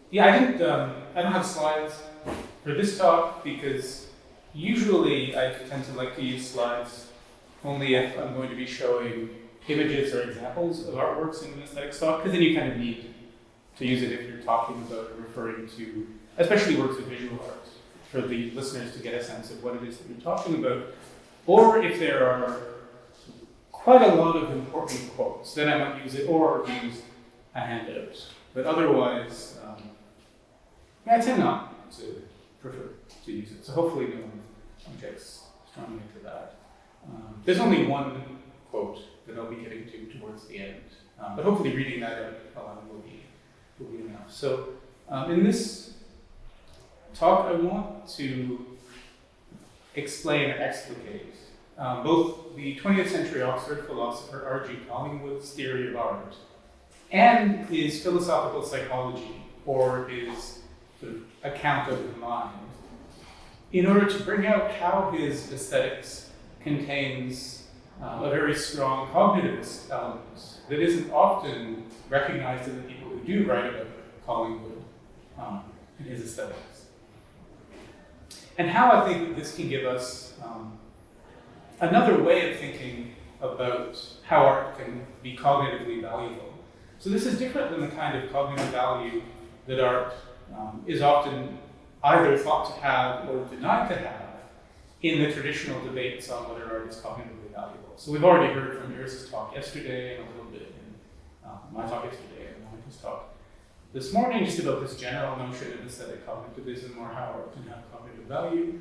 Yeah, I don't have slides for this talk because usually I tend to like to use slides only if I'm going to be showing images or examples of artworks in an aesthetics talk, because then you kind of need to use it if you're talking about or referring to, especially works of visual art, for the listeners to get a sense of what it is that you're talking about. Or if there are quite a lot of important quotes, then I might use it or use a handout. But otherwise, I tend not to prefer to use it. So hopefully no one objects strongly to that. There's only one quote that I'll be getting to towards the end, but hopefully reading that out will be enough. So in this talk, I want to explain or explicate both the 20th century Oxford philosopher R.G. Collingwood's theory of art and his philosophical psychology, or his sort of account of the mind, in order to bring out how his aesthetics contains a very strong cognitivist element that isn't often recognized in the people who do write about Collingwood and his aesthetics. And how I think that this can give us another way of thinking about how art can be cognitively valuable. So this is different than the kind of cognitive value that art is often either thought to have or denied to have in the traditional debates on whether art is cognitively valuable. So we've already heard from Iris's talk yesterday and a little bit in my talk yesterday and Monica's talk this morning, just about this general notion of aesthetic cognitivism, or how art can have cognitive value.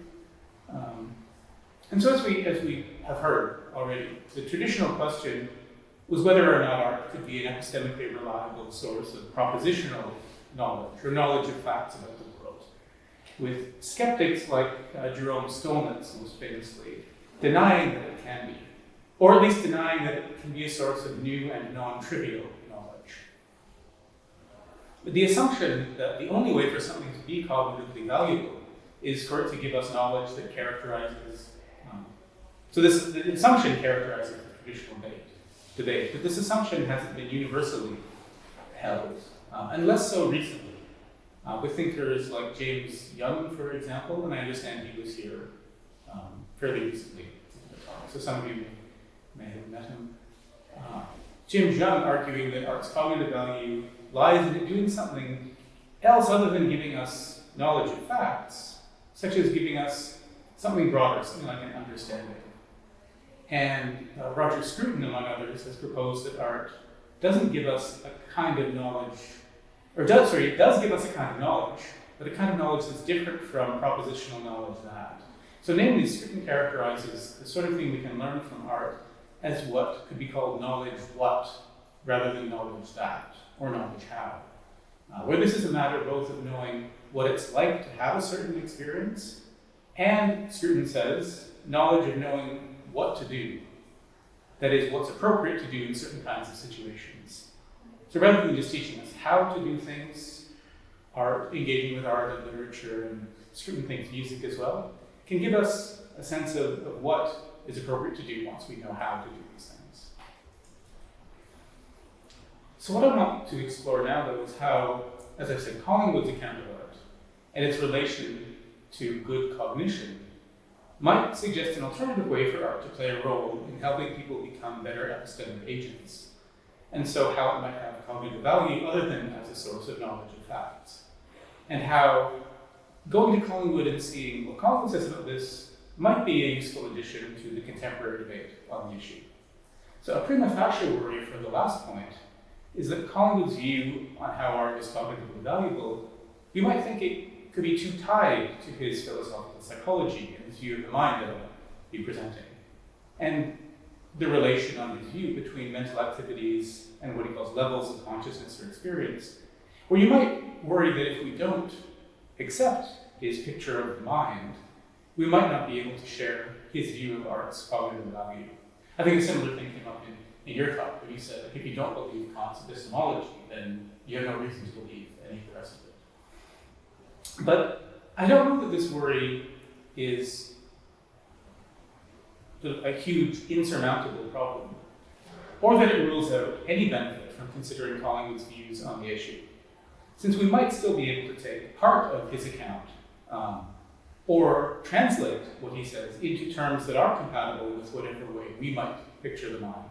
And so as we have heard already, the traditional question was whether or not art could be an epistemically reliable source of propositional knowledge, or knowledge of facts about the world, with skeptics like Jerome Stolnitz, most famously, denying that it can be, or at least denying that it can be a source of new and non-trivial knowledge. But the assumption that the only way for something to be cognitively valuable is for it to give us knowledge that characterizes. The assumption characterizes the traditional debate, but this assumption hasn't been universally held, and less so recently, with thinkers like James Young, for example, and I understand he was here fairly recently, so some of you may have met him. James Young arguing that art's cognitive value lies in it doing something else other than giving us knowledge of facts, such as giving us something broader, something like an understanding. And Roger Scruton, among others, has proposed that art doesn't give us a kind of knowledge, it does give us a kind of knowledge, but a kind of knowledge that's different from propositional knowledge that. So namely, Scruton characterizes the sort of thing we can learn from art as what could be called knowledge what, rather than knowledge that, or knowledge how. Where this is a matter both of knowing what it's like to have a certain experience, and, Scruton says, knowledge of knowing what to do. That is, what's appropriate to do in certain kinds of situations. So rather than just teaching us how to do things, art, engaging with art and literature, and Scruton thinks music as well, can give us a sense of what is appropriate to do once we know how to do these things. So what I want to explore now, though, is how, as I said, Collingwood's account of art and its relation to good cognition might suggest an alternative way for art to play a role in helping people become better epistemic agents, and so how it might have cognitive value other than as a source of knowledge of facts, and how going to Collingwood and seeing what Collingwood says about this might be a useful addition to the contemporary debate on the issue. So a prima facie worry for the last point is that Collingwood's view on how art is cognitively valuable, you might think it could be too tied to his philosophical psychology and his view of the mind that I'll be presenting, and the relation on his view between mental activities and what he calls levels of consciousness or experience, where you might worry that if we don't accept his picture of the mind, we might not be able to share his view of art's cognitive value. I think a similar thing came up in your talk, where you said, like, if you don't believe Kant's epistemology, then you have no reason to believe any of the rest of it. But I don't know that this worry is a huge, insurmountable problem, or that it rules out any benefit from considering Collingwood's views on the issue. since we might still be able to take part of his account or translate what he says into terms that are compatible with whatever way we might picture the mind.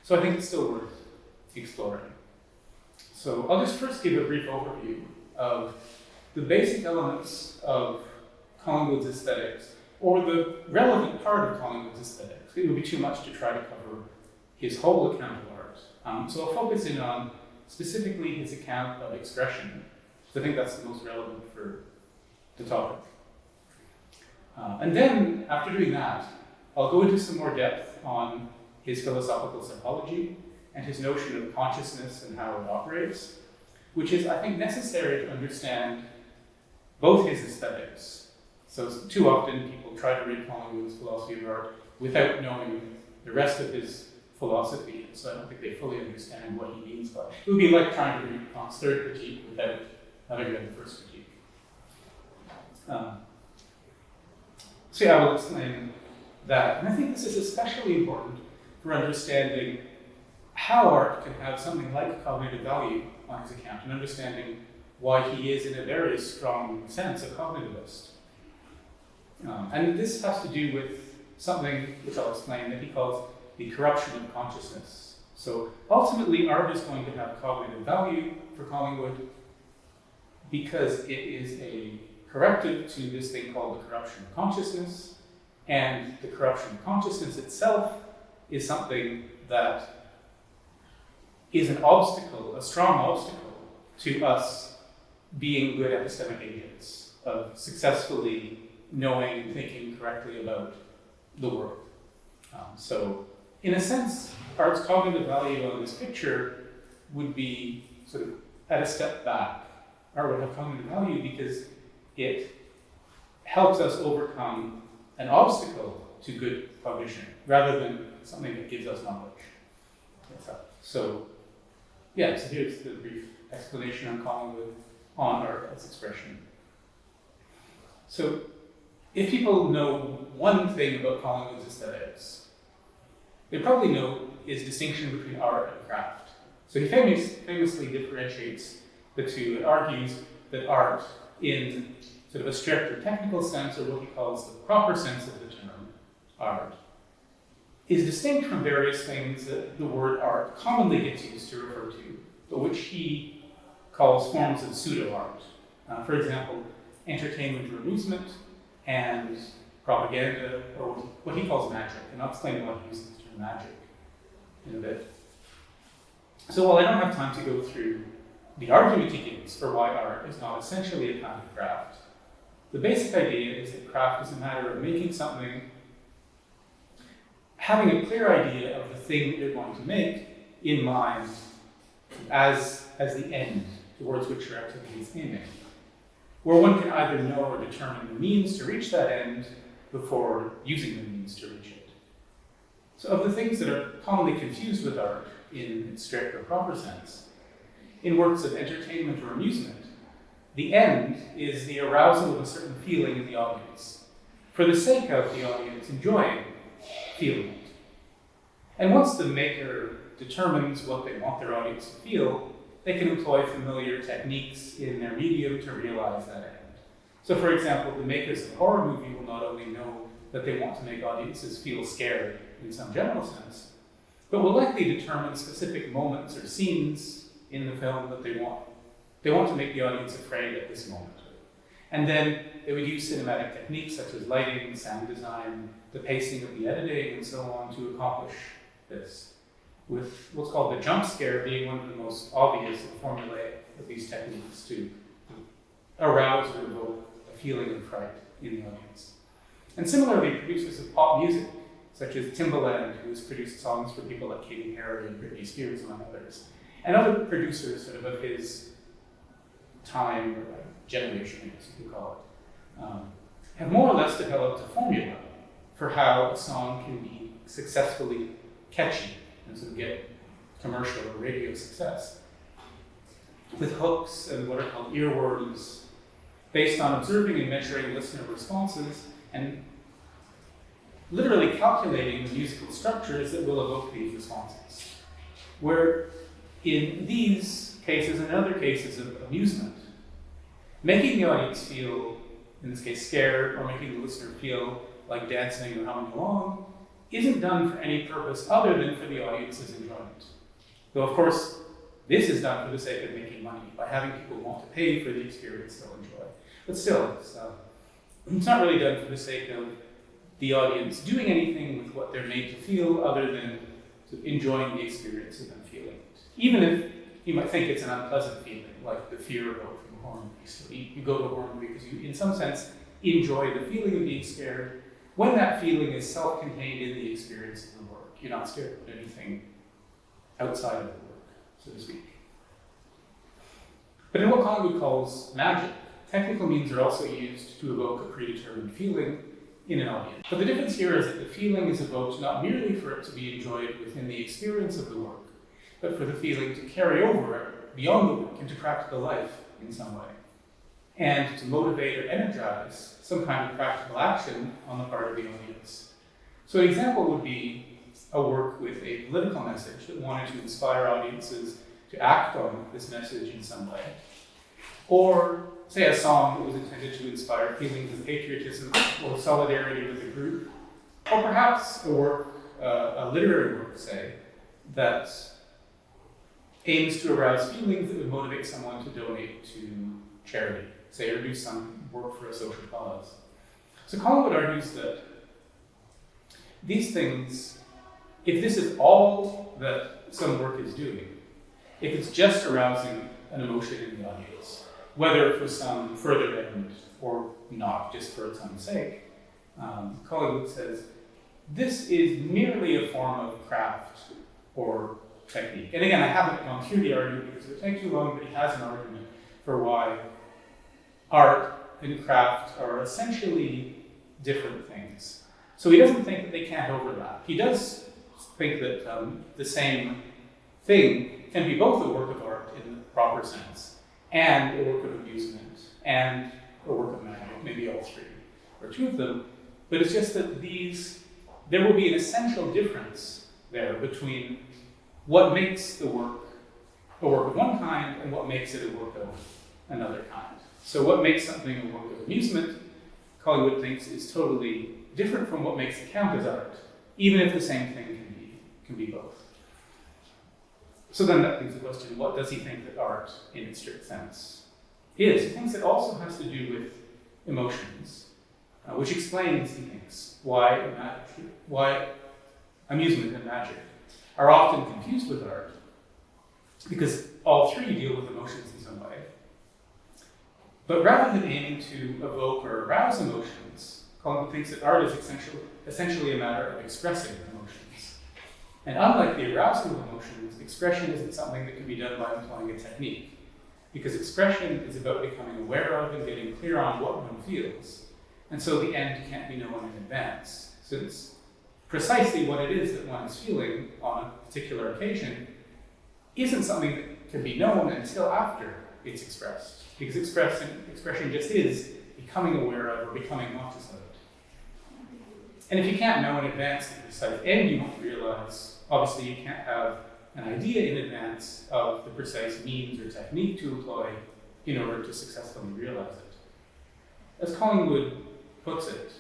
So I think it's still worth exploring. So I'll just first give a brief overview of the basic elements of Collingwood's aesthetics, or the relevant part of Collingwood's aesthetics. It would be too much to try to cover his whole account of art. So I'll focus in on specifically his account of expression, because I think that's the most relevant for the topic. And then, after doing that, I'll go into some more depth on his philosophical psychology and his notion of consciousness and how it operates, which is, I think, necessary to understand both his aesthetics. So too often people try to read Collingwood's philosophy of art without knowing the rest of his philosophy, so I don't think they fully understand what he means by it. It would be like trying to read Kant's third critique without having read the first critique. So yeah, I will explain that. And I think this is especially important for understanding how art can have something like cognitive value on his account, and understanding why he is, in a very strong sense, a cognitivist. And this has to do with something which I'll explain that he calls the corruption of consciousness. So ultimately, art is going to have cognitive value for Collingwood because it is a corrective to this thing called the corruption of consciousness, and the corruption of consciousness itself is something that is an obstacle, a strong obstacle, to us being good epistemic agents, of successfully knowing and thinking correctly about the world. So, in a sense, art's cognitive value on this picture would be sort of at a step back. Art would have cognitive value because it helps us overcome an obstacle to good cognition, rather than something that gives us knowledge. So here's the brief explanation on Collingwood on art as expression. So, if people know one thing about Collingwood's aesthetics, they probably know his distinction between art and craft. So he famously differentiates the two and argues that art, in sort of a strict or technical sense, or what he calls the proper sense of the term art, is distinct from various things that the word art commonly gets used to refer to, but which he calls forms of pseudo-art. For example, entertainment or amusement, and propaganda, or what he calls magic. And I'll explain why he uses the term magic in a bit. So while I don't have time to go through the argument he gives for why art is not essentially a kind of craft, the basic idea is that craft is a matter of making something, having a clear idea of the thing that you're going to make in mind as the end towards which your activity is aiming, where one can either know or determine the means to reach that end before using the means to reach it. So of the things that are commonly confused with art in its strict or proper sense, in works of entertainment or amusement, the end is the arousal of a certain feeling in the audience, for the sake of the audience enjoying feeling it. And once the maker determines what they want their audience to feel, they can employ familiar techniques in their medium to realize that end. So for example, the makers of a horror movie will not only know that they want to make audiences feel scared in some general sense, but will likely determine specific moments or scenes in the film that they want. They want to make the audience afraid at this moment. And then they would use cinematic techniques such as lighting, sound design, the pacing of the editing, and so on to accomplish this, with what's called the jump scare being one of the most obvious and formulaic of these techniques to arouse or evoke a feeling of fright in the audience. And similarly, producers of pop music, such as Timbaland, who has produced songs for people like Katy Perry and Britney Spears, among others, and other producers sort of his time or generation, as you could call it, have more or less developed a formula for how a song can be successfully catchy and sort of get commercial or radio success, with hooks and what are called earworms, based on observing and measuring listener responses and literally calculating the musical structures that will evoke these responses. Where in these cases and in other cases of amusement. Making the audience feel, in this case, scared, or making the listener feel like dancing or humming along, isn't done for any purpose other than for the audience's enjoyment. Though, of course, this is done for the sake of making money, by having people want to pay for the experience they'll enjoy. But still, it's not really done for the sake of the audience doing anything with what they're made to feel other than enjoying the experience of them feeling it. Even if you might think it's an unpleasant feeling, like the fear evoked from a horror movie. So you go to a horror movie because you, in some sense, enjoy the feeling of being scared. When that feeling is self-contained in the experience of the work, you're not scared of anything outside of the work, so to speak. But in what Collingwood calls magic, technical means are also used to evoke a predetermined feeling in an audience. But the difference here is that the feeling is evoked not merely for it to be enjoyed within the experience of the work, but for the feeling to carry over beyond the work into practical life in some way, and to motivate or energize some kind of practical action on the part of the audience. So an example would be a work with a political message that wanted to inspire audiences to act on this message in some way. Or, say, a song that was intended to inspire feelings of patriotism or solidarity with a group. Or perhaps a literary work, say, that aims to arouse feelings that would motivate someone to donate to charity, say, or do some work for a social cause. So Collingwood argues that these things, if this is all that some work is doing, if it's just arousing an emotion in the audience, whether for some further end or not, just for its own sake, Collingwood says, this is merely a form of craft or technique. And again, I haven't gone through the argument because it would take too long, but he has an argument for why art and craft are essentially different things. So he doesn't think that they can't overlap. He does think that the same thing can be both a work of art in the proper sense, and a work of amusement, and a work of magic, maybe all three, or two of them. But it's just that there will be an essential difference there between what makes the work a work of one kind and what makes it a work of another kind. So what makes something a work of amusement, Collingwood thinks, is totally different from what makes it count as art, even if the same thing can be both. So then that leaves the question, what does he think that art, in its strict sense, is? He thinks it also has to do with emotions, which explains, he thinks, why amusement and magic are often confused with art, because all three deal with emotions in some way. But rather than aiming to evoke or arouse emotions, Collingwood thinks that art is essentially a matter of expressing emotions. And unlike the arousing of emotions, expression isn't something that can be done by employing a technique, because expression is about becoming aware of and getting clear on what one feels. And so the end can't be known in advance, since precisely what it is that one is feeling on a particular occasion isn't something that can be known until after it's expressed, because expression just is becoming aware of or becoming conscious of it. And if you can't know in advance the precise end you want to realize, obviously you can't have an idea in advance of the precise means or technique to employ in order to successfully realize it. As Collingwood puts it,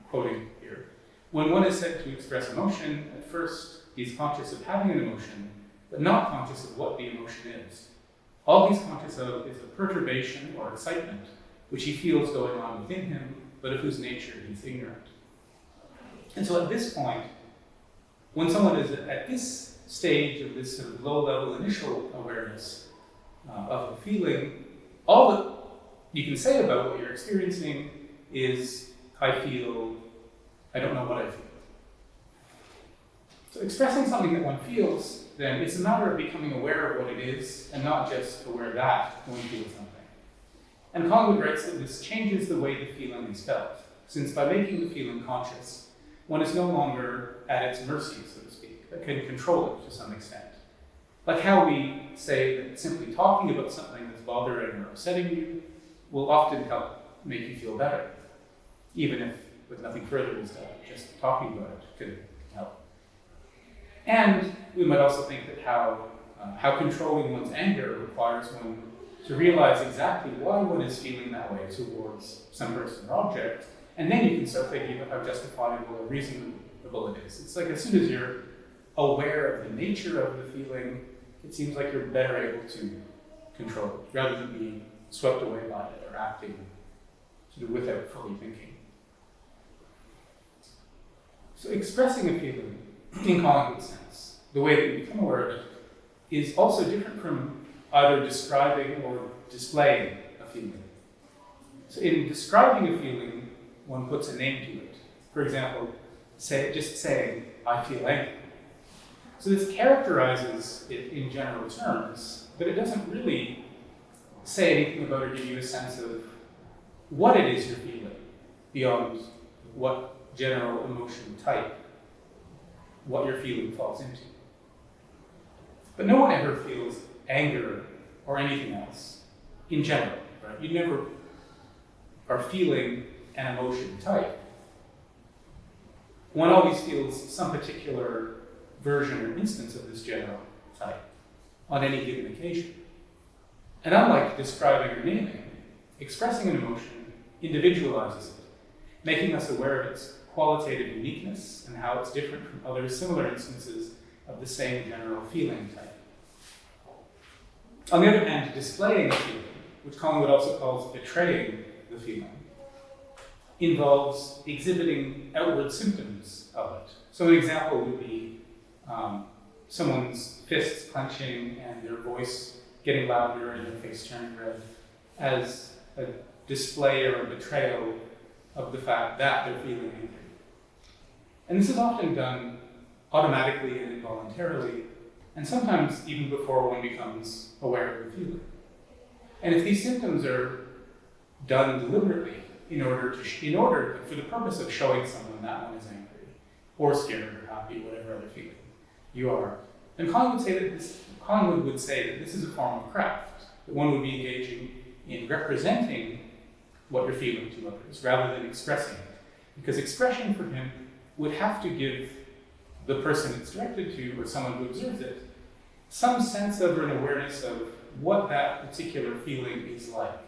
quoting here, when one is said to express emotion, at first he is conscious of having an emotion, but not conscious of what the emotion is. All he's conscious of is a perturbation or excitement, which he feels going on within him, but of whose nature he's ignorant. And so at this point, when someone is at this stage of this sort of low-level initial awareness of a feeling, all that you can say about what you're experiencing is, I don't know what I feel. So expressing something that one feels, then, it's a matter of becoming aware of what it is, and not just aware that one feels something. And Collingwood writes that this changes the way the feeling is felt, since by making the feeling conscious, one is no longer at its mercy, so to speak, but can control it to some extent. Like how we say that simply talking about something that's bothering or upsetting you will often help make you feel better, even if with nothing further is done, just talking about it can help. And we might also think that how how controlling one's anger requires one to realize exactly why one is feeling that way towards some person or object, and then you can start thinking about how justifiable or reasonable it is. It's like as soon as you're aware of the nature of the feeling, it seems like you're better able to control it, rather than being swept away by it or acting sort of without fully thinking. So expressing a feeling in Collingwood's sense, the way that we become aware of it, is also different from either describing or displaying a feeling. So in describing a feeling, one puts a name to it. For example, just saying, I feel angry. So this characterizes it in general terms, but it doesn't really say anything about or give you a sense of what it is you're feeling beyond what general emotion type, what your feeling falls into. But no one ever feels anger or anything else in general, right? You never are feeling an emotion type. One always feels some particular version or instance of this general type on any given occasion. And unlike describing or naming, expressing an emotion individualizes it, making us aware of its qualitative uniqueness and how it's different from other similar instances of the same general feeling type. On the other hand, displaying a feeling, which Collingwood also calls betraying the feeling, involves exhibiting outward symptoms of it. So an example would be someone's fists clenching and their voice getting louder and their face turning red as a display or a betrayal of the fact that they're feeling angry. And this is often done automatically and involuntarily, and sometimes even before one becomes aware of the feeling. And if these symptoms are done deliberately in order for the purpose of showing someone that one is angry, or scared or happy, whatever other feeling you are, then Collingwood would say that this is a form of craft, that one would be engaging in representing what you're feeling to others rather than expressing it. Because expression for him would have to give the person it's directed to, or someone who observes it, some sense of or an awareness of what that particular feeling is like.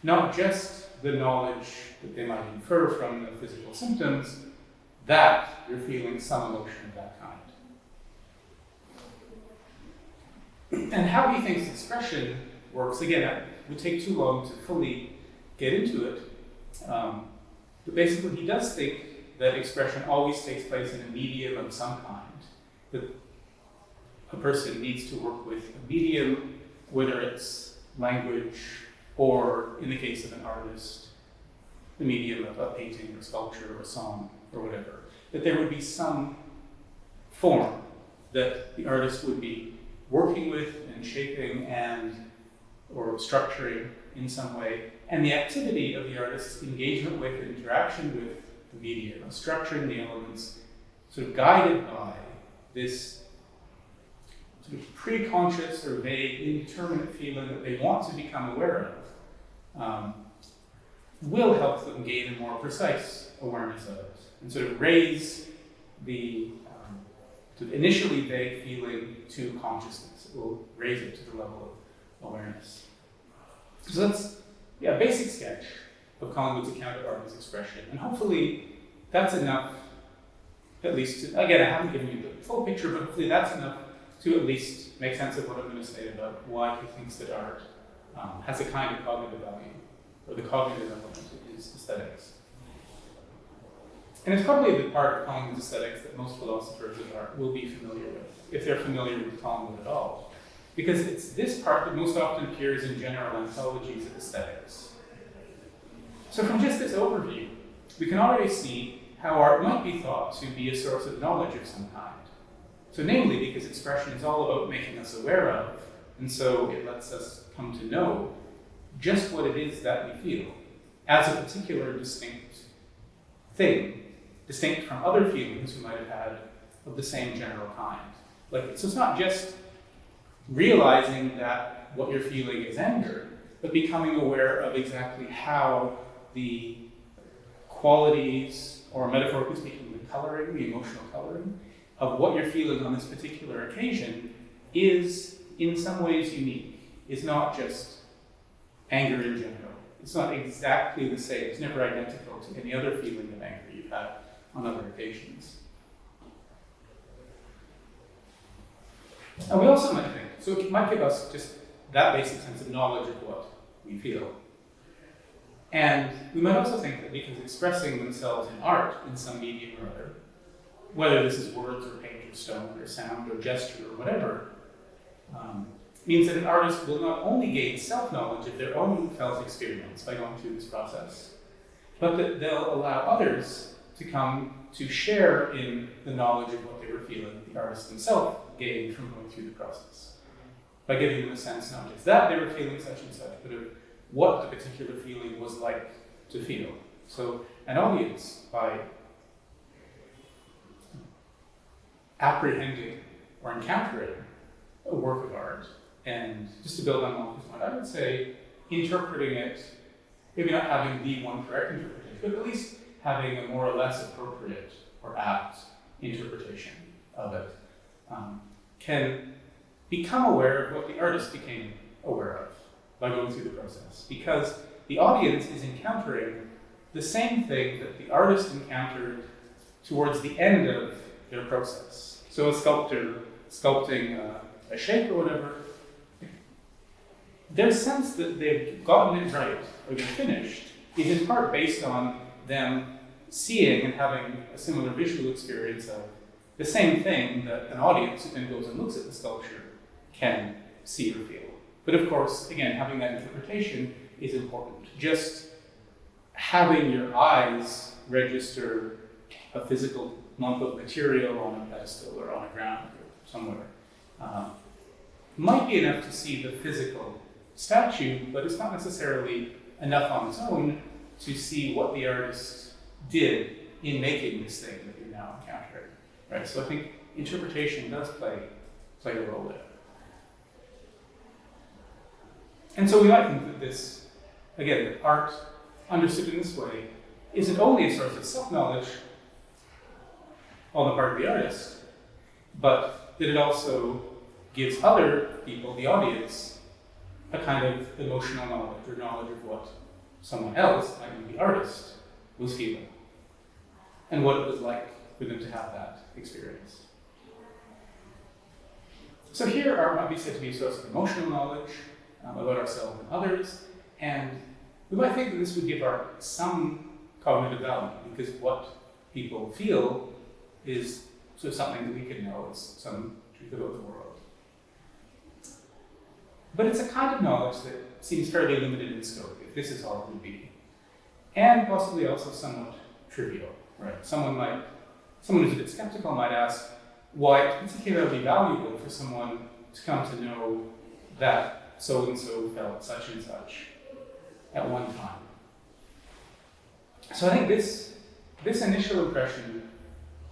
Not just the knowledge that they might infer from the physical symptoms that you're feeling some emotion of that kind. And how he thinks expression works, again, it would take too long to fully get into it. But basically, he does think that expression always takes place in a medium of some kind, that a person needs to work with a medium, whether it's language or, in the case of an artist, the medium of a painting or sculpture or a song or whatever, that there would be some form that the artist would be working with and shaping and or structuring in some way, and the activity of the artist's engagement with and interaction with the medium, structuring the elements, sort of guided by this sort of pre-conscious or vague, indeterminate feeling that they want to become aware of, will help them gain a more precise awareness of it, and sort of raise the initially vague feeling to consciousness. It will raise it to the level of awareness. So that's a basic sketch of Collingwood's account of art as expression, and hopefully that's enough, at least to, again, I haven't given you the full picture, but hopefully that's enough to at least make sense of what I'm going to say about why he thinks that art has a kind of cognitive value, or the cognitive element of his aesthetics. And it's probably the part of Collingwood's aesthetics that most philosophers of art will be familiar with, if they're familiar with Collingwood at all. Because it's this part that most often appears in general anthologies of aesthetics. So from just this overview, we can already see how art might be thought to be a source of knowledge of some kind. So namely, because expression is all about making us aware of, and so it lets us come to know just what it is that we feel as a particular distinct thing, distinct from other feelings we might have had of the same general kind. So it's not just realizing that what you're feeling is anger, but becoming aware of exactly how the qualities, or metaphorically speaking, the coloring, the emotional coloring, of what you're feeling on this particular occasion is in some ways unique, is not just anger in general. It's not exactly the same. It's never identical to any other feeling of anger you've had on other occasions. And we also might think, so it might give us just that basic sense of knowledge of what we feel. And we might also think that because expressing themselves in art in some medium or other, whether this is words or paint or stone or sound or gesture or whatever, means that an artist will not only gain self-knowledge of their own felt experience by going through this process, but that they'll allow others to come to share in the knowledge of what they were feeling the artist themselves gained from going through the process. By giving them a sense not just that they were feeling such and such, but of what the particular feeling was like to feel. So an audience, by apprehending or encountering a work of art, and just to build on Malcolm's point, I would say interpreting it, maybe not having the one correct interpretation, but at least having a more or less appropriate or apt interpretation of it, can become aware of what the artist became aware of by going through the process. Because the audience is encountering the same thing that the artist encountered towards the end of their process. So a sculptor sculpting a shape or whatever, their sense that they've gotten it right or they're finished is in part based on them seeing and having a similar visual experience of the same thing that an audience who then goes and looks at the sculpture can see or feel. But of course, again, having that interpretation is important. Just having your eyes register a physical lump of material on a pedestal or on a ground or somewhere might be enough to see the physical statue, but it's not necessarily enough on its own to see what the artist did in making this thing that you're now encountering. Right? So I think interpretation does play a role there. And so we might think that this, again, that art understood in this way isn't only a source of self-knowledge on the part of the artist, but that it also gives other people, the audience, a kind of emotional knowledge or knowledge of what someone else, like the artist, was feeling and what it was like for them to have that experience. So here art might be said to be a source of emotional knowledge about ourselves and others, and we might think that this would give art some cognitive value because what people feel is sort of something that we can know as some truth about the world. But it's a kind of knowledge that seems fairly limited in scope, if this is all it would be, and possibly also somewhat trivial. Right? Someone who's a bit skeptical might ask why it's particularly valuable for someone to come to know that so-and-so felt such and such at one time. So I think this initial impression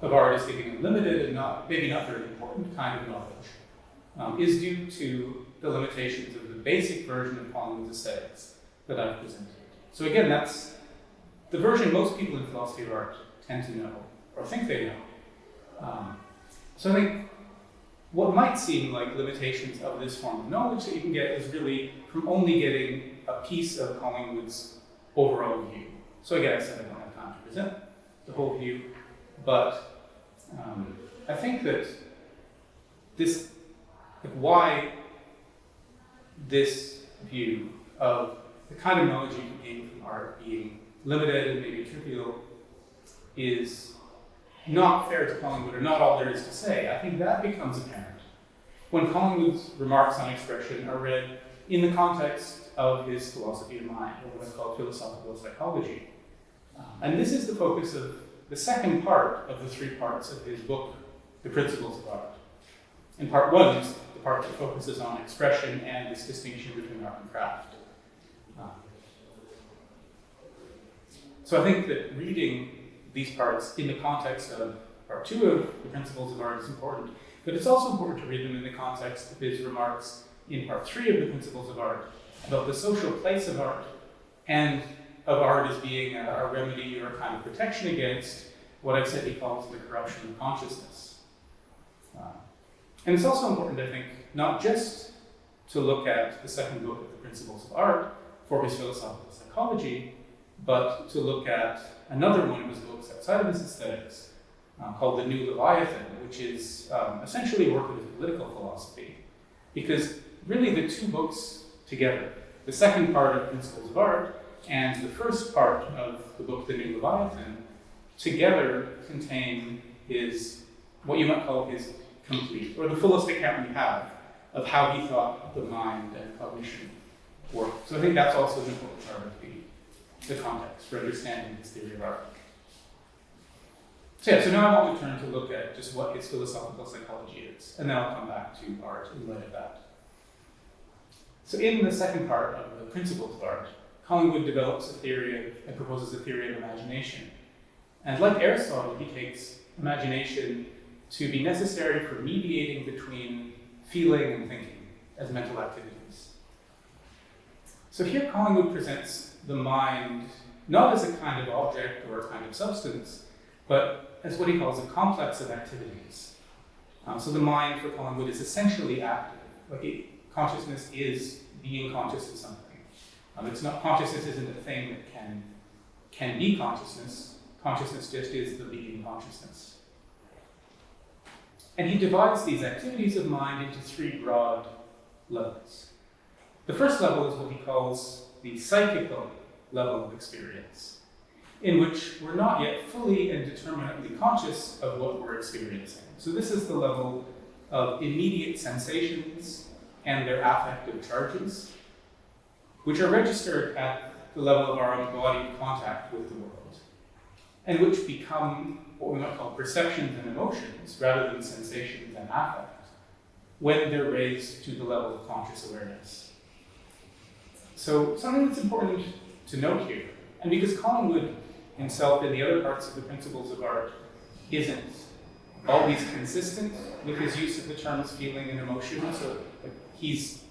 of art as being a limited and maybe not very important kind of knowledge is due to the limitations of the basic version of Collingwood's aesthetics that I've presented. So again, that's the version most people in philosophy of art tend to know, or think they know. So I think what might seem like limitations of this form of knowledge that you can get is really from only getting a piece of Collingwood's overall view. So again, I said I don't have time to present the whole view, but I think that this, why this view of the kind of knowledge you can gain from art being limited and maybe trivial is not fair to Collingwood, or not all there is to say. I think that becomes apparent when Collingwood's remarks on expression are read in the context of his philosophy of mind, or what I call philosophical psychology. And this is the focus of the second part of the three parts of his book, The Principles of Art. And part one is the part that focuses on expression and this distinction between art and craft. So I think that reading these parts in the context of part two of The Principles of Art is important, but it's also important to read them in the context of his remarks in part three of The Principles of Art about the social place of art and of art as being a remedy or a kind of protection against what I've said he calls the corruption of consciousness. And it's also important, I think, not just to look at the second book of the Principles of Art for his philosophical psychology, but to look at another one of his books outside of his aesthetics called The New Leviathan, which is essentially a work of his political philosophy. Because really the two books together, the second part of Principles of Art and the first part of the book The New Leviathan, together contain what you might call his complete, or the fullest account we have of how he thought the mind and cognition worked. So I think that's also an important part of the context for understanding his theory of art. So now I want to turn to look at just what his philosophical psychology is, and then I'll come back to art in light of that. So in the second part of the Principles of Art, Collingwood develops and proposes a theory of imagination. And like Aristotle, he takes imagination to be necessary for mediating between feeling and thinking as mental activities. So here Collingwood presents the mind not as a kind of object or a kind of substance, but as what he calls a complex of activities. So the mind for Collingwood is essentially active. Consciousness is being conscious of something. Consciousness isn't a thing that can be consciousness. Consciousness just is the being consciousness. And he divides these activities of mind into three broad levels. The first level is what he calls the psychical level of experience, in which we're not yet fully and determinately conscious of what we're experiencing. So this is the level of immediate sensations and their affective charges, which are registered at the level of our embodied contact with the world, and which become what we might call perceptions and emotions rather than sensations and affect when they're raised to the level of conscious awareness. So something that's important to note here, and because Collingwood himself in the other parts of the Principles of Art isn't always consistent with his use of the terms feeling and emotion, so he's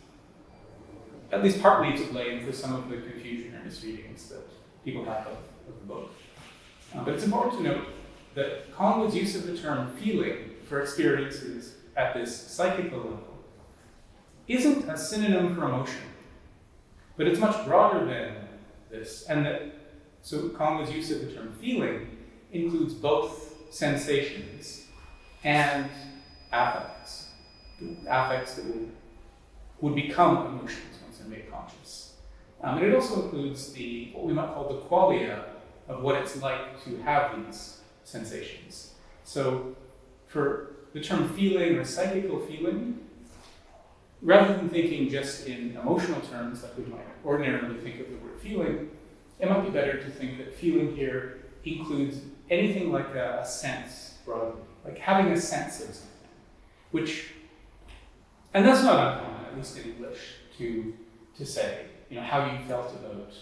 at least partly to blame for some of the confusion or misreadings that people have of the book. But it's important to note that Collingwood's use of the term feeling for experiences at this psychical level isn't a synonym for emotion, but it's much broader than this, so Collingwood's use of the term feeling includes both sensations and affects that would become emotions once they're made conscious. And it also includes what we might call the qualia of what it's like to have these sensations. So for the term feeling or psychical feeling, rather than thinking just in emotional terms like we might ordinarily think of the word feeling, it might be better to think that feeling here includes anything like a sense, broadly, like having a sense of something, and that's not uncommon, at least in English, to say, how you felt about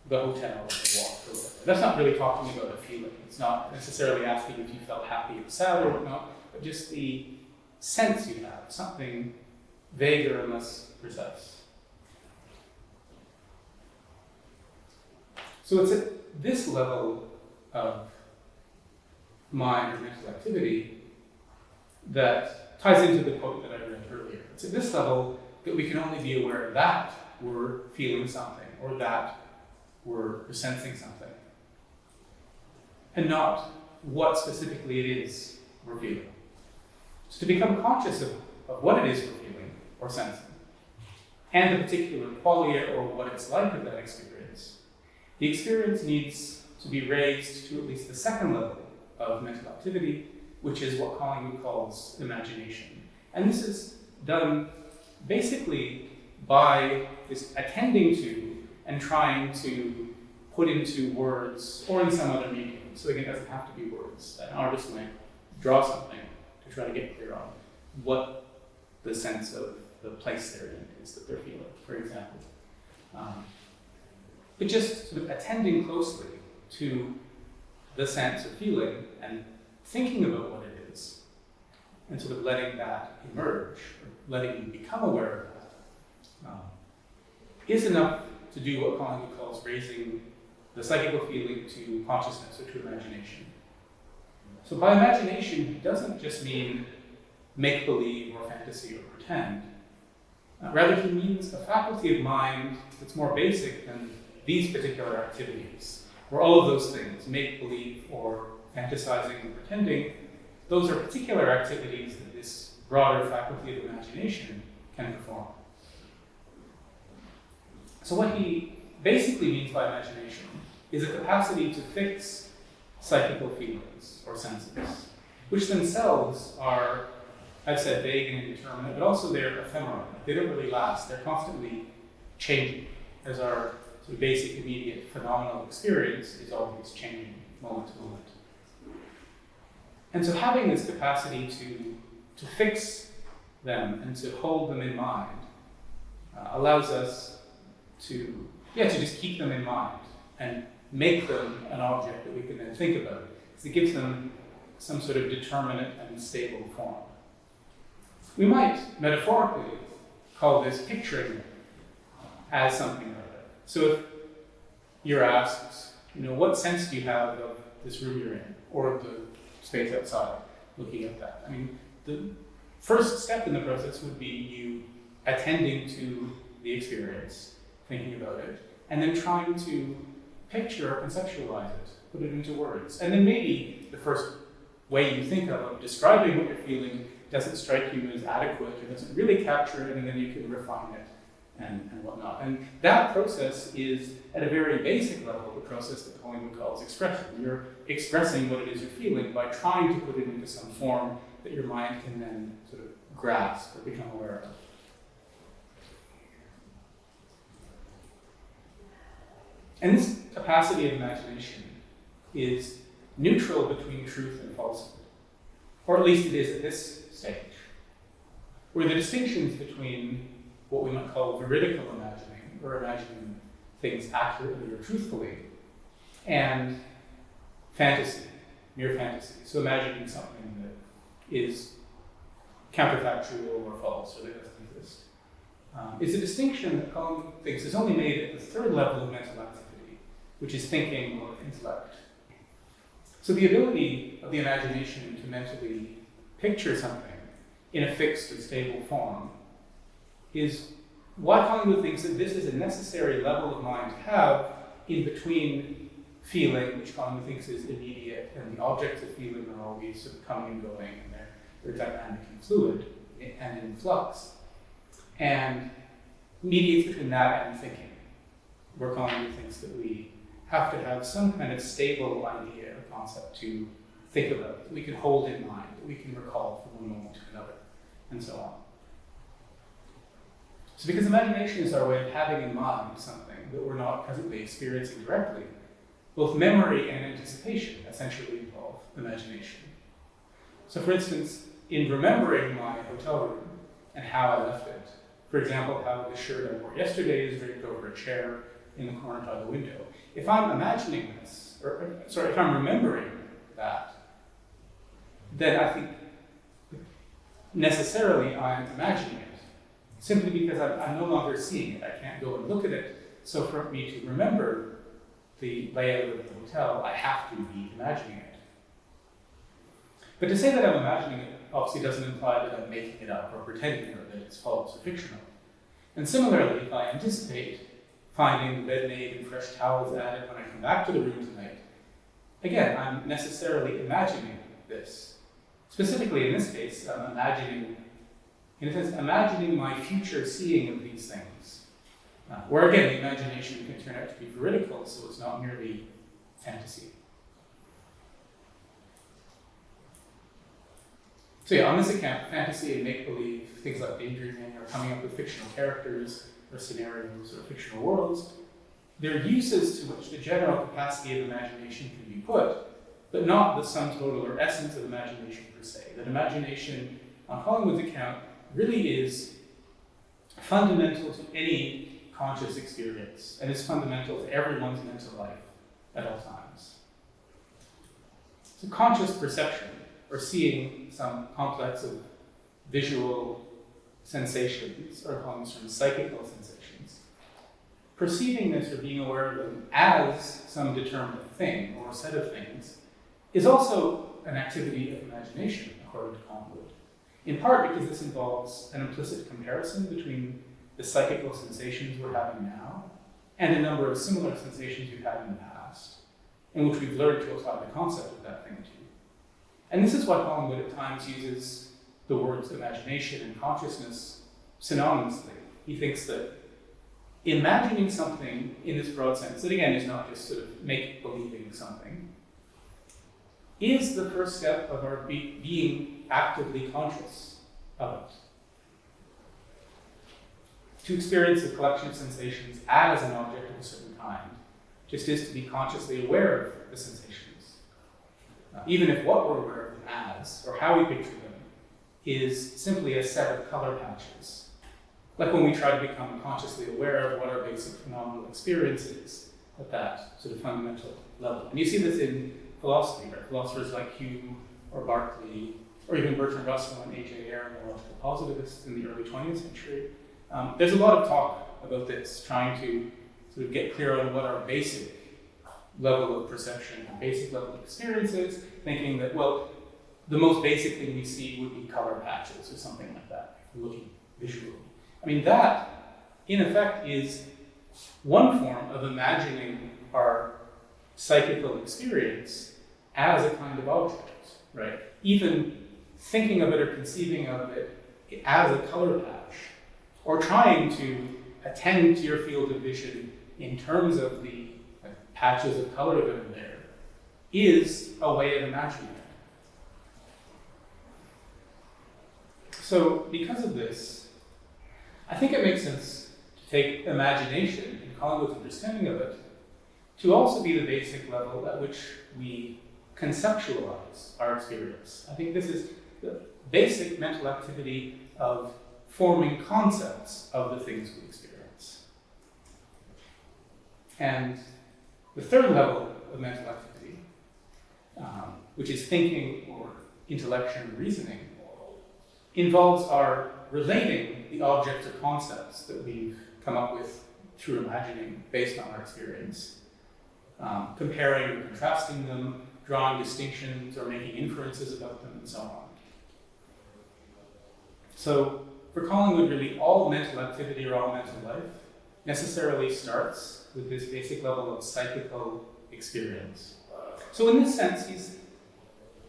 the hotel or the walk or whatever. That's not really talking about a feeling. It's not necessarily asking if you felt happy or sad or whatnot, but just the sense you have, something vaguer and less precise. So it's at this level of mind or mental activity that ties into the quote that I read earlier. It's at this level that we can only be aware that we're feeling something or that we're sensing something, and not what specifically it is we're feeling. So to become conscious of what it is we're feeling or sensing, and the particular qualia or what it's like of that experience, the experience needs to be raised to at least the second level of mental activity, which is what Collingwood calls imagination. And this is done basically by just attending to and trying to put into words or in some other medium. So again, it doesn't have to be words. An artist might draw something to try to get clear on what the sense of the place they're in is that they're feeling, for example. But just sort of attending closely to the sense of feeling and thinking about what it is, and sort of letting that emerge, or letting you become aware of that, is enough to do what Collingwood calls raising the psychical feeling to consciousness or to imagination. So by imagination, he doesn't just mean make-believe or fantasy or pretend. Rather, he means a faculty of mind that's more basic than these particular activities, where all of those things, make-believe or fantasizing and pretending, those are particular activities that this broader faculty of imagination can perform. So what he basically means by imagination is a capacity to fix psychical feelings or senses, which themselves are, I've said, vague and indeterminate, but also they're ephemeral. They don't really last. They're constantly changing, as our sort of basic, immediate, phenomenal experience is always changing moment to moment. And so having this capacity to fix them and to hold them in mind allows us to just keep them in mind and make them an object that we can then think about, because it gives them some sort of determinate and stable form. We might metaphorically call this picturing as something or other. So if you're asked, what sense do you have of this room you're in, or of the space outside, looking at that? I mean, the first step in the process would be you attending to the experience, thinking about it, and then trying to picture or conceptualize it, put it into words. And then maybe the first way you think of describing what you're feeling doesn't strike you as adequate or doesn't really capture it, and then you can refine it and whatnot. And that process is, at a very basic level, the process that Collingwood calls expression. You're expressing what it is you're feeling by trying to put it into some form that your mind can then sort of grasp or become aware of. And this capacity of imagination is neutral between truth and falsehood, or at least it is at this stage, where the distinctions between what we might call veridical imagining, or imagining things accurately or truthfully, and fantasy, mere fantasy, so imagining something that is counterfactual or false or that doesn't exist, is a distinction that Collingwood thinks is only made at the third level of mental activity, which is thinking or intellect. So the ability of the imagination to mentally picture something in a fixed or stable form is why Collingwood thinks that this is a necessary level of mind to have in between feeling, which Collingwood thinks is immediate, and the objects of feeling are always sort of coming and going, and they're dynamic and fluid and in flux, and mediates between that and thinking, where Collingwood thinks that we have to have some kind of stable idea or concept to think about, that we can hold in mind, that we can recall from one moment to another, and so on. So because imagination is our way of having in mind something that we're not presently experiencing directly, both memory and anticipation essentially involve imagination. So for instance, in remembering my hotel room and how I left it, for example, how the shirt I wore yesterday is draped over a chair in the corner by the window, if I'm imagining this, if I'm remembering that, then I think necessarily I'm imagining it, simply because I'm no longer seeing it. I can't go and look at it. So for me to remember the layout of the hotel, I have to be imagining it. But to say that I'm imagining it obviously doesn't imply that I'm making it up or pretending or that it's false or fictional. And similarly, if I anticipate finding the bed made and fresh towels added when I come back to the room tonight, again, I'm necessarily imagining this. Specifically in this case, I'm imagining my future seeing of these things. Where again, the imagination can turn out to be veridical, so it's not merely fantasy. So yeah, on this account, fantasy and make-believe, things like daydreaming or coming up with fictional characters or scenarios or fictional worlds, they're uses to which the general capacity of imagination can be put, but not the sum total or essence of imagination per se. That imagination, on Collingwood's account, really is fundamental to any conscious experience and is fundamental to everyone's mental life at all times. So conscious perception, or seeing some complex of visual sensations, or comes from psychical sensations, perceiving this or being aware of them as some determinate thing or set of things is also an activity of imagination, according to Collingwood. In part because this involves an implicit comparison between the psychical sensations we're having now, and a number of similar sensations we've had in the past, in which we've learned to apply the concept of that thing to. And this is why Collingwood at times uses the words imagination and consciousness synonymously. He thinks that imagining something in this broad sense, that again is not just sort of make-believing something, is the first step of our being actively conscious of it. To experience a collection of sensations as an object of a certain kind just is to be consciously aware of the sensations. Even if what we're aware of them as, or how we picture them, is simply a set of color patches. Like when we try to become consciously aware of what our basic phenomenal experience is at that sort of fundamental level. And you see this in philosophy, right? Philosophers like Hume or Berkeley, or even Bertrand Russell and A.J. Ayer, neurological positivists in the early 20th century. There's a lot of talk about this, trying to sort of get clear on what our basic level of perception, our basic level of experience is, thinking that, well, the most basic thing we see would be color patches or something like that, if we're looking visually. I mean, that, in effect, is one form of imagining our psychical experience as a kind of object, right? Even thinking of it or conceiving of it as a color patch, or trying to attend to your field of vision in terms of the patches of color that are there, is a way of imagining it. So because of this, I think it makes sense to take imagination and Collingwood's understanding of it to also be the basic level at which we conceptualize our experience. I think this is the basic mental activity of forming concepts of the things we experience. And the third level of mental activity, which is thinking or intellection or reasoning, involves our relating the objects or concepts that we've come up with through imagining based on our experience, comparing or contrasting them, drawing distinctions or making inferences about them, and so on. So for Collingwood, really all mental activity or all mental life necessarily starts with this basic level of psychical experience. So in this sense, he's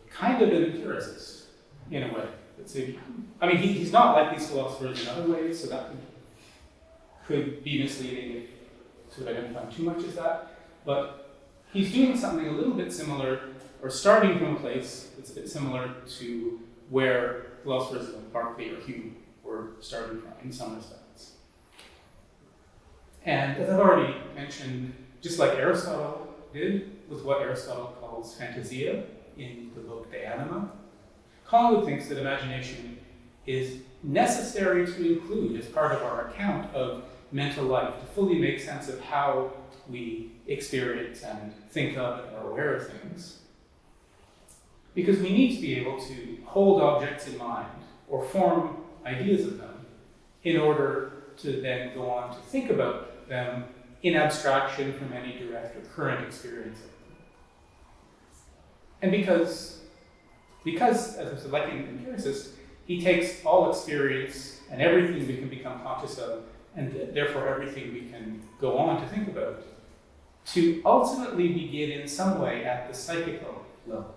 kind of an empiricist, in a way. He's not like these philosophers in other ways, so that could be misleading if sort of identifying too much as that. But he's doing something a little bit similar, or starting from a place that's a bit similar to where philosophers like Berkeley or Hume were starting from in some respects. And as I've already mentioned, just like Aristotle did with what Aristotle calls fantasia in the book De Anima, Collingwood thinks that imagination is necessary to include as part of our account of mental life to fully make sense of how we experience and think of and are aware of things. Because we need to be able to hold objects in mind or form ideas of them in order to then go on to think about them in abstraction from any direct or current experience of them. And because as I said, like an empiricist, he takes all experience and everything we can become conscious of, and therefore everything we can go on to think about, to ultimately begin in some way at the psychical level.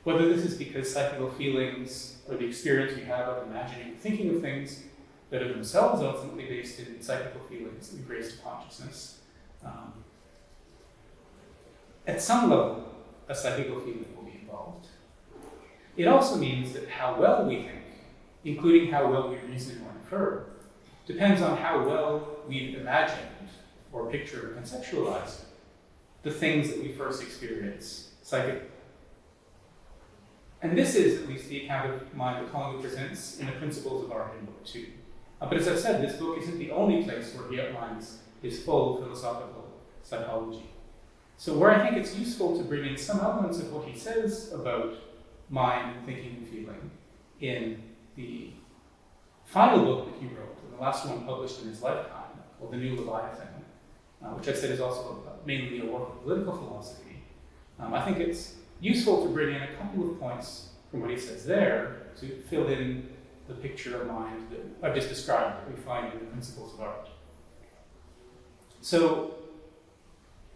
Whether this is because psychical feelings or the experience we have of imagining, thinking of things that are themselves ultimately based in psychical feelings that we raise to consciousness. At some level, a psychical feeling will be involved. It also means that how well we think, including how well we reason or infer, depends on how well we've imagined or pictured or conceptualized the things that we first experience psychically. And this is at least the account of mind that Collingwood presents in the Principles of Art in Book 2. But as I've said, this book isn't the only place where he outlines his full philosophical psychology. So where I think it's useful to bring in some elements of what he says about mind and thinking and feeling in the final book that he wrote, and the last one published in his lifetime, called The New Leviathan, which I said is also mainly a work of political philosophy. I think it's useful to bring in a couple of points from what he says there to fill in the picture of mind that I've just described that we find in the principles of art. So,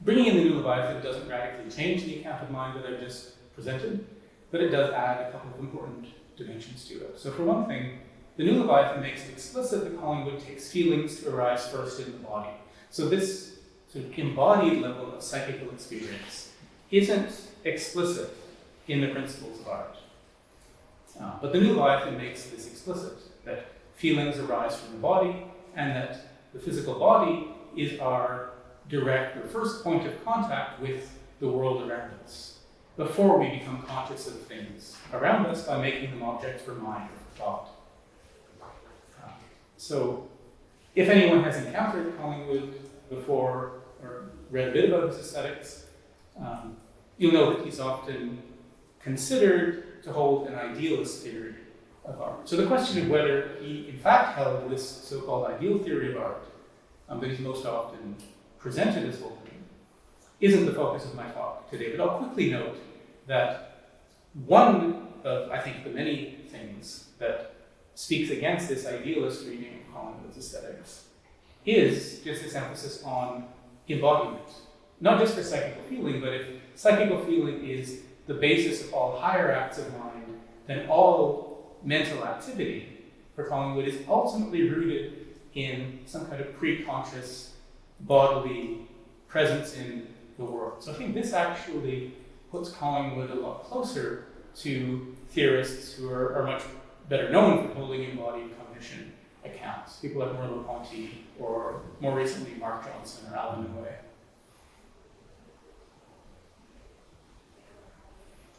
bringing in the new Leviathan doesn't radically change the account of mind that I've just presented, but it does add a couple of important dimensions to it. So for one thing, the new Leviathan makes it explicit that Collingwood takes feelings to arise first in the body. So this sort of embodied level of psychical experience isn't explicit in the principles of art. But the new Leviathan makes this explicit, that feelings arise from the body, and that the physical body is our direct or first point of contact with the world around us, before we become conscious of things around us by making them objects for mind or for thought. So, if anyone has encountered Collingwood before or read a bit about his aesthetics, you'll know that he's often considered to hold an idealist theory of art. So the question of whether he in fact held this so-called ideal theory of art that he's most often presented as holding isn't the focus of my talk today, but I'll quickly note that one of, I think, the many things that speaks against this idealist reading of Collingwood's aesthetics is just this emphasis on embodiment. Not just for psychical feeling, but if psychical feeling is the basis of all higher acts of mind, then all mental activity for Collingwood is ultimately rooted in some kind of pre-conscious bodily presence in the world. So I think this actually puts Collingwood a lot closer to theorists who are much better known for holding embodied cognition accounts. People like Merleau-Ponty, or more recently Mark Johnson or Alvin Noé.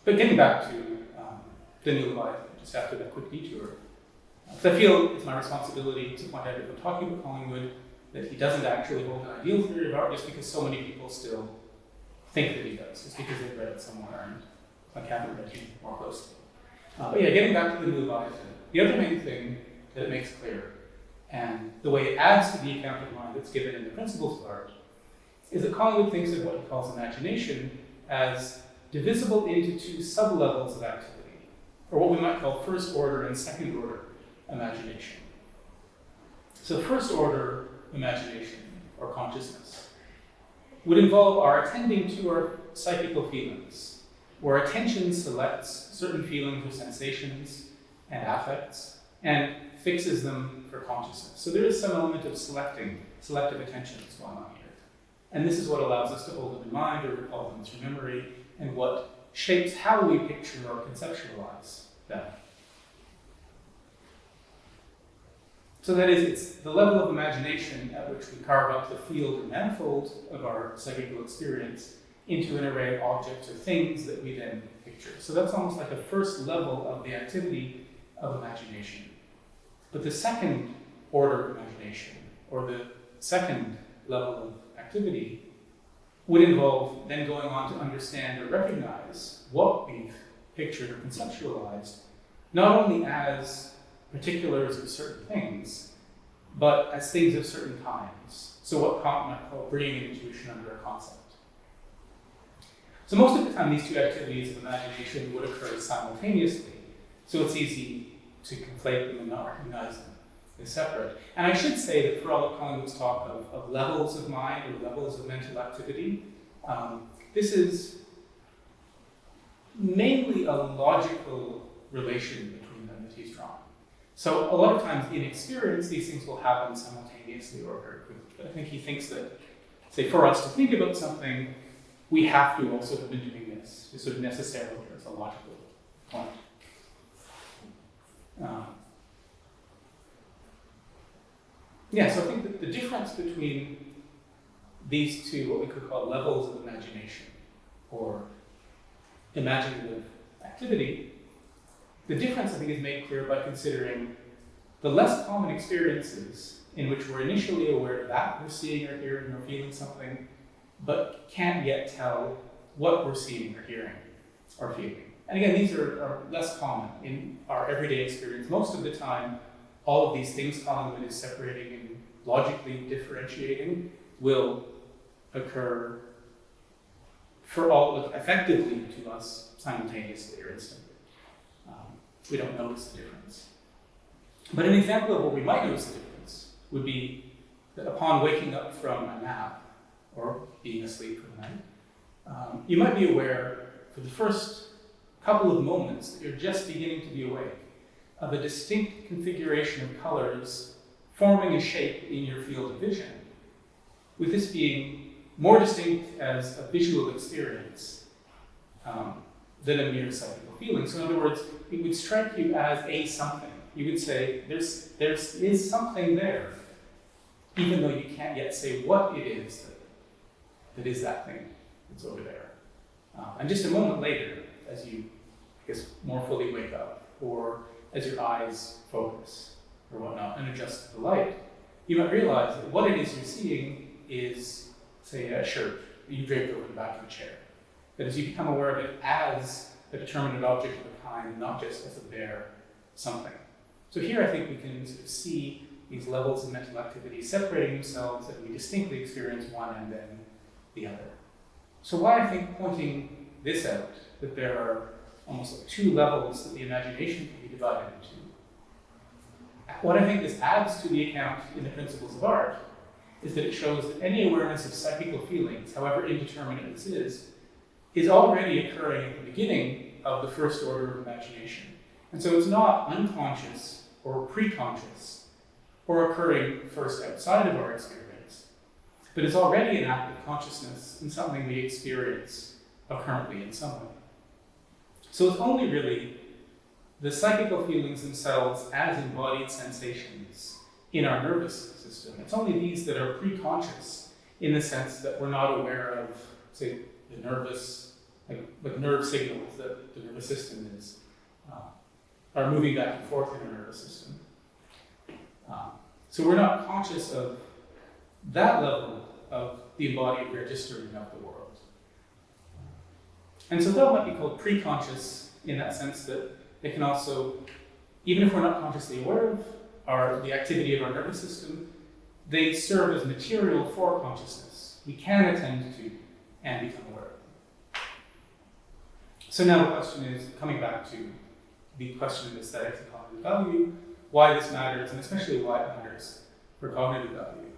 But getting back to the new Leviathan, just after that quick detour, so I feel it's my responsibility to point out if I'm talking about Collingwood that he doesn't actually hold an ideal theory of art just because so many people still think that he does, just because they've read it somewhere and I haven't read him more closely. But yeah, getting back to the new Leviathan, the other main thing that it makes clear, and the way it adds to the account of mind that's given in the principles of art, is that Collingwood thinks of what he calls imagination as divisible into two sub-levels of activity, or what we might call first order and second order imagination. So first order imagination, or consciousness, would involve our attending to our psychical feelings, where attention selects certain feelings or sensations and affects, and fixes them for consciousness. So there is some element of selective attention that's going on here. And this is what allows us to hold them in mind or recall them through memory, and what shapes how we picture or conceptualize them. So that is, it's the level of imagination at which we carve up the field or manifold of our psychical experience into an array of objects or things that we then picture. So that's almost like a first level of the activity of imagination. But the second order of imagination, or the second level of activity, would involve then going on to understand or recognize what we've pictured or conceptualized, not only as particulars of certain things, but as things of certain kinds. So what Kant might call bringing intuition under a concept. So most of the time these two activities of imagination would occur simultaneously, so it's easy to conflate them and not recognize them as separate. And I should say that for all of Collingwood's talk of levels of mind or levels of mental activity, this is mainly a logical relation between them that he's drawn. So a lot of times in experience, these things will happen simultaneously or very quickly. But I think he thinks that, say, for us to think about something, we have to also have been doing this, just sort of necessarily as a logical point. Yeah, so I think that the difference between these two, what we could call levels of imagination, or imaginative activity, the difference I think is made clear by considering the less common experiences in which we're initially aware that we're seeing or hearing or feeling something, but can't yet tell what we're seeing or hearing or feeling. And again, these are less common in our everyday experience. Most of the time, all of these things Collingwood is separating and logically differentiating will occur for all effectively to us simultaneously or instantly. We don't notice the difference. But an example of where we might notice the difference would be that upon waking up from a nap, or being asleep for the night, you might be aware for the first couple of moments that you're just beginning to be awake of a distinct configuration of colors forming a shape in your field of vision, with this being more distinct as a visual experience than a mere psychical feeling. So in other words, it would strike you as a something. You would say, there is something there, even though you can't yet say what it is that is that thing that's over there. And just a moment later, as you, I guess, more fully wake up, or as your eyes focus, or whatnot, and adjust to the light, you might realize that what it is you're seeing is, say, a shirt that you draped over the back of a chair. That as you become aware of it as a determinate object of a kind, not just as a bare something. So here I think we can sort of see these levels of mental activity separating themselves, and we distinctly experience one and then the other. So why I think pointing this out, that there are almost like two levels that the imagination can be divided into, what I think this adds to the account in the principles of art is that it shows that any awareness of psychical feelings, however indeterminate this is already occurring at the beginning of the first order of imagination. And so it's not unconscious or preconscious or occurring first outside of our experience, but it's already an act of consciousness and something we experience currently in some way. So it's only really the psychical feelings themselves as embodied sensations in our nervous system. It's only these that are preconscious in the sense that we're not aware of, say, the nervous, like nerve signals that the nervous system is, are moving back and forth in our nervous system. So we're not conscious of that level of the embodied registering of the world. And so that might be called preconscious in that sense that they can also, even if we're not consciously aware of the activity of our nervous system, they serve as material for consciousness. We can attend to and become aware of them. So now the question is, coming back to the question of aesthetics and cognitive value, why this matters, and especially why it matters for cognitive value.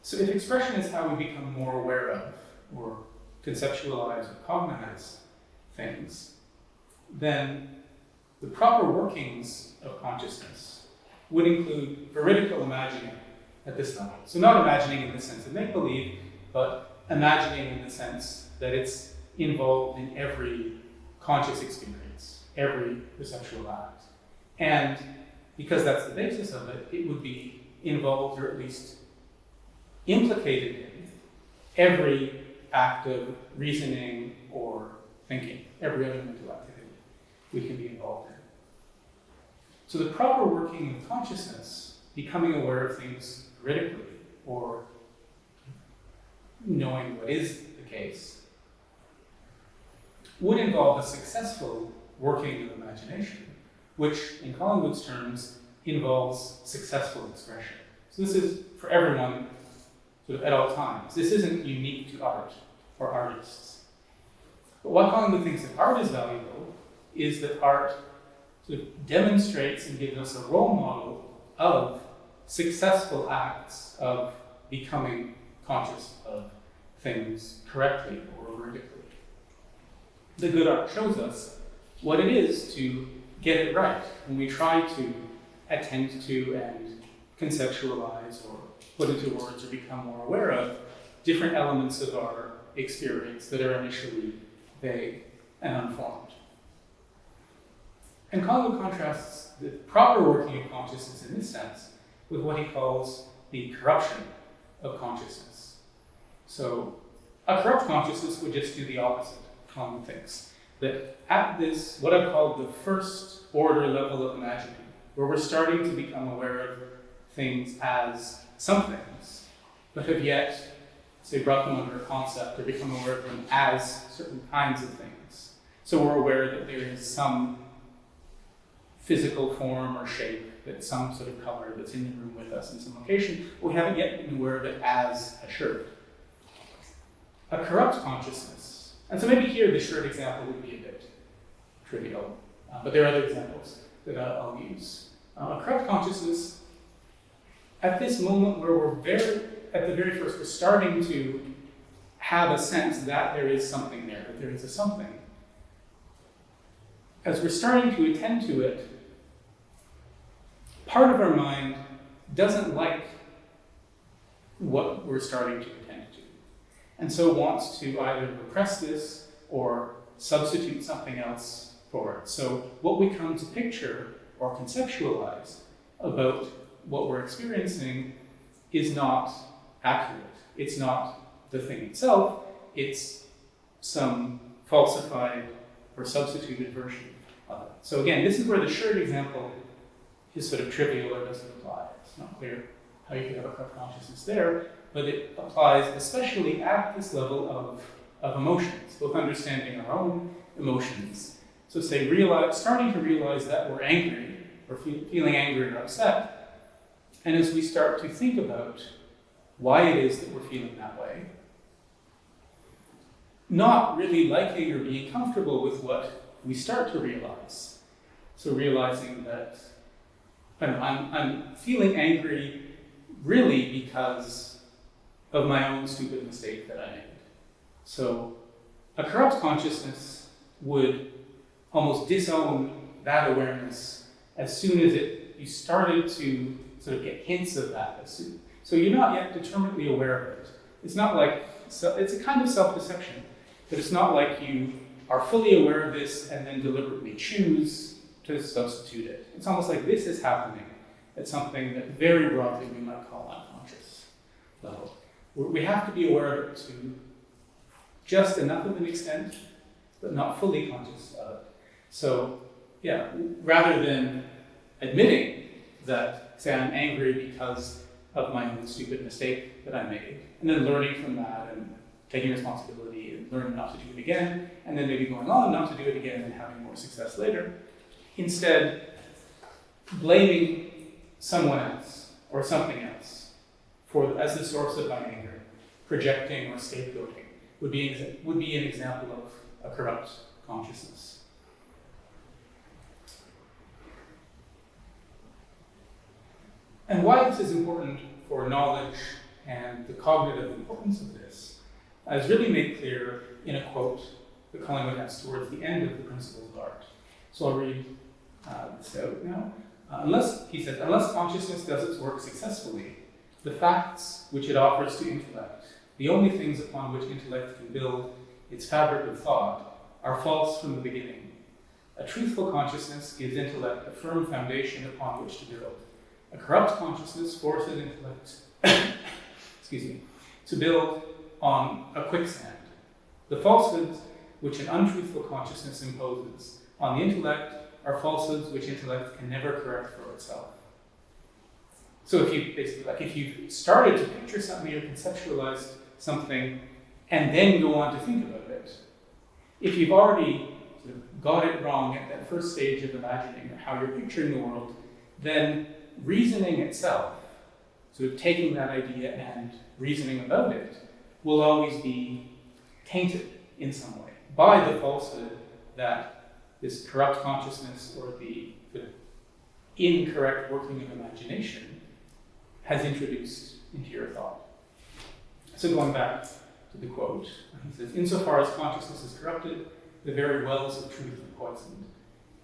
So if expression is how we become more aware of, or conceptualize or cognize things, then the proper workings of consciousness would include veridical imagining at this level. So not imagining in the sense of make-believe, but imagining in the sense that it's involved in every conscious experience, every perceptual act. And because that's the basis of it, it would be involved, or at least implicated in, every act of reasoning or thinking, every other mental activity we can be involved in. So the proper working of consciousness, becoming aware of things critically, or knowing what is the case, would involve a successful working of imagination, which in Collingwood's terms involves successful expression. So this is for everyone sort of at all times. This isn't unique to art or artists. But why Collingwood thinks that art is valuable is that art sort of demonstrates and gives us a role model of successful acts of becoming conscious of things correctly or veridically. The good art shows us what it is to get it right when we try to attend to and conceptualize or put into words or become more aware of different elements of our experience that are initially vague and unformed. And Collingwood contrasts the proper working of consciousness in this sense with what he calls the corruption of consciousness. So a corrupt consciousness would just do the opposite, Collingwood thinks. That at this, what I've called the first order level of imagining, where we're starting to become aware of things as some things, but have yet, say, brought them under a concept or become aware of them as certain kinds of things. So we're aware that there is some physical form or shape, that some sort of color that's in the room with us in some location, but we haven't yet been aware of it as a shirt. A corrupt consciousness, and so maybe here the shirt example would be a bit trivial, but there are other examples. that I'll use. A corrupt consciousness, at this moment where at the very first, we're starting to have a sense that there is something there, that there is a something. As we're starting to attend to it, part of our mind doesn't like what we're starting to attend to, and so wants to either repress this or substitute something else for it. So what we come to picture or conceptualize about what we're experiencing is not accurate. It's not the thing itself, it's some falsified or substituted version of it. So again, this is where the shirt example is sort of trivial or doesn't apply. It's not clear how you could have a corrupt consciousness there, but it applies especially at this level of emotions, both understanding our own emotions. So say starting to realize that we're angry, or feeling angry or upset, and as we start to think about why it is that we're feeling that way, not really liking or being comfortable with what we start to realize. So realizing that I'm feeling angry really because of my own stupid mistake that I made. So a corrupt consciousness would almost disown that awareness as soon as you started to sort of get hints of that. So you're not yet determinedly aware of it. It's not like, it's a kind of self-deception, but it's not like you are fully aware of this and then deliberately choose to substitute it. It's almost like this is happening at something that very broadly we might call unconscious level. We have to be aware of it to just enough of an extent, but not fully conscious of it. So, yeah, rather than admitting that, say, I'm angry because of my own stupid mistake that I made, and then learning from that and taking responsibility and learning not to do it again, and then maybe going on not to do it again and having more success later, instead blaming someone else or something else as the source of my anger, projecting or scapegoating would be an example of a corrupt consciousness. And why this is important for knowledge and the cognitive importance of this is really made clear in a quote that Collingwood has towards the end of the Principles of Art. So I'll read this out now. He says, unless consciousness does its work successfully, the facts which it offers to intellect, the only things upon which intellect can build its fabric of thought, are false from the beginning. A truthful consciousness gives intellect a firm foundation upon which to build. A corrupt consciousness forces intellect to build on a quicksand. The falsehoods which an untruthful consciousness imposes on the intellect are falsehoods which intellect can never correct for itself. So if you started to picture something or conceptualized something and then go on to think about it, if you've already sort of got it wrong at that first stage of imagining or how you're picturing the world, then reasoning itself, sort of taking that idea and reasoning about it, will always be tainted in some way by the falsehood that this corrupt consciousness or the incorrect working of imagination has introduced into your thought. So going back to the quote, he says, insofar as consciousness is corrupted, the very wells of truth are poisoned.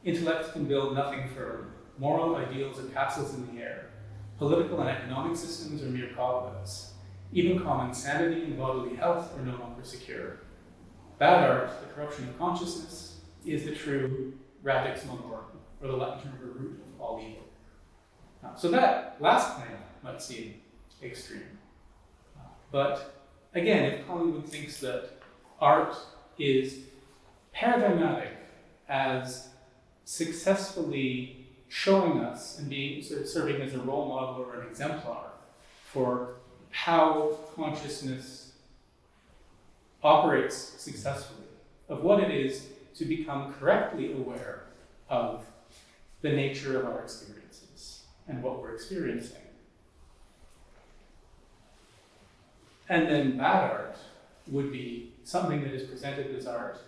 Intellect can build nothing firm. Moral ideals are castles in the air. Political and economic systems are mere cobwebs. Even common sanity and bodily health are no longer secure. Bad art, the corruption of consciousness, is the true radix monorum, or the Latin term for root of all evil. So that last claim might seem extreme. But again, if Collingwood thinks that art is paradigmatic as successfully showing us and being sort of serving as a role model or an exemplar for how consciousness operates successfully, of what it is to become correctly aware of the nature of our experiences and what we're experiencing. And then bad art would be something that is presented as art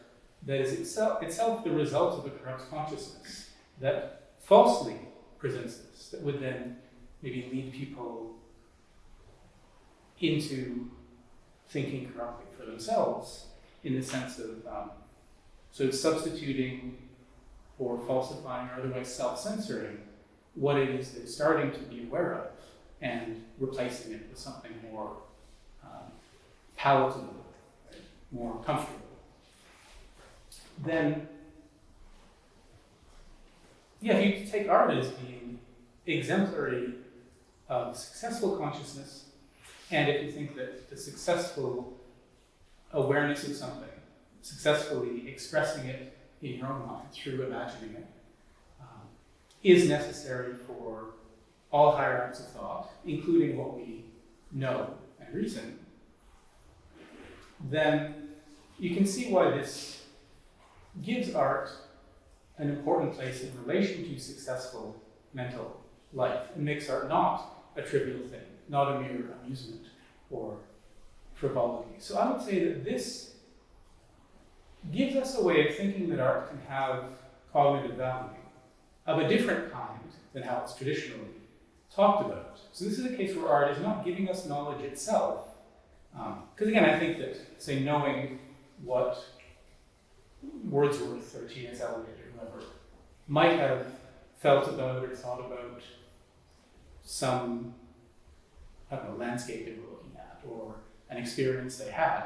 that is itself the result of a corrupt consciousness, that falsely presents this, that would then maybe lead people into thinking corruptly for themselves, in the sense of sort of substituting or falsifying or otherwise self-censoring what it is they're starting to be aware of and replacing it with something more palatable, right? More comfortable. Then, yeah, if you take art as being exemplary of successful consciousness, and if you think that the successful awareness of something, successfully expressing it in your own mind through imagining it, is necessary for all higher arts of thought, including what we know and reason, then you can see why this gives art an important place in relation to successful mental life, and makes art not a trivial thing, not a mere amusement or frivolity. So I would say that this gives us a way of thinking that art can have cognitive value of a different kind than how it's traditionally talked about. So this is a case where art is not giving us knowledge itself. Because again, I think that, say, knowing what Wordsworth or T.S. Eliot or whoever might have felt about or thought about some, I don't know, landscape they were looking at or an experience they had,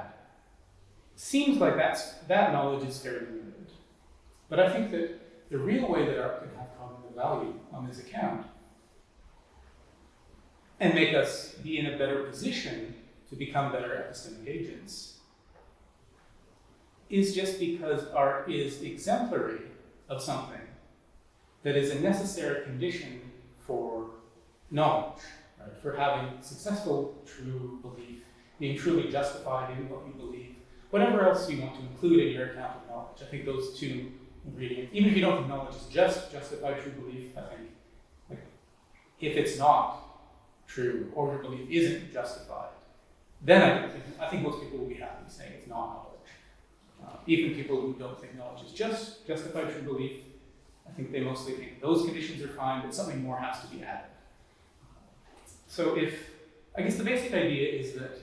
seems like that knowledge is fairly limited. But I think that the real way that art can have cognitive value on this account and make us be in a better position to become better epistemic agents is just because art is exemplary of something that is a necessary condition for knowledge, right? For having successful, true belief, being truly justified in what you believe, whatever else you want to include in your account of knowledge. I think those two ingredients, even if you don't think knowledge is just justified true belief, I think, like, if it's not true or your belief isn't justified, then I think most people will be happy saying it's not knowledge. Even people who don't think knowledge is just justified true belief, I think they mostly think those conditions are fine, but something more has to be added. So I guess the basic idea is that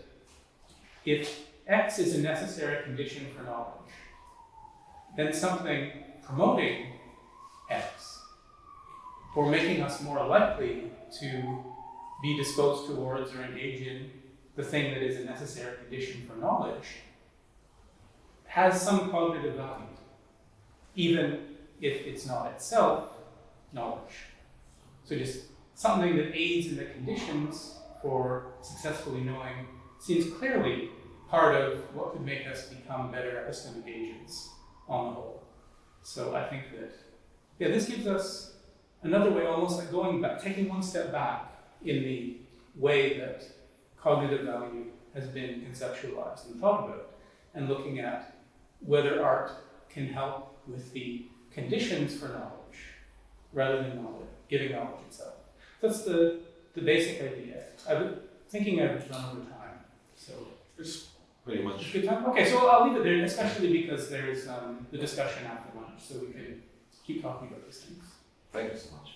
if X is a necessary condition for knowledge, then something promoting X, or making us more likely to be disposed towards or engage in the thing that is a necessary condition for knowledge, has some cognitive value, even if it's not itself knowledge. So just something that aids in the conditions for successfully knowing seems clearly part of what could make us become better epistemic agents on the whole. So I think that, yeah, this gives us another way, almost like going back, taking one step back in the way that cognitive value has been conceptualized and thought about, and looking at whether art can help with the conditions for knowledge rather than knowledge, giving knowledge itself. That's the basic idea. I'm thinking I've run over time, so It's pretty much. good time. Okay, so I'll leave it there, especially because there's the discussion after lunch, so we can keep talking about these things. Thank you so much.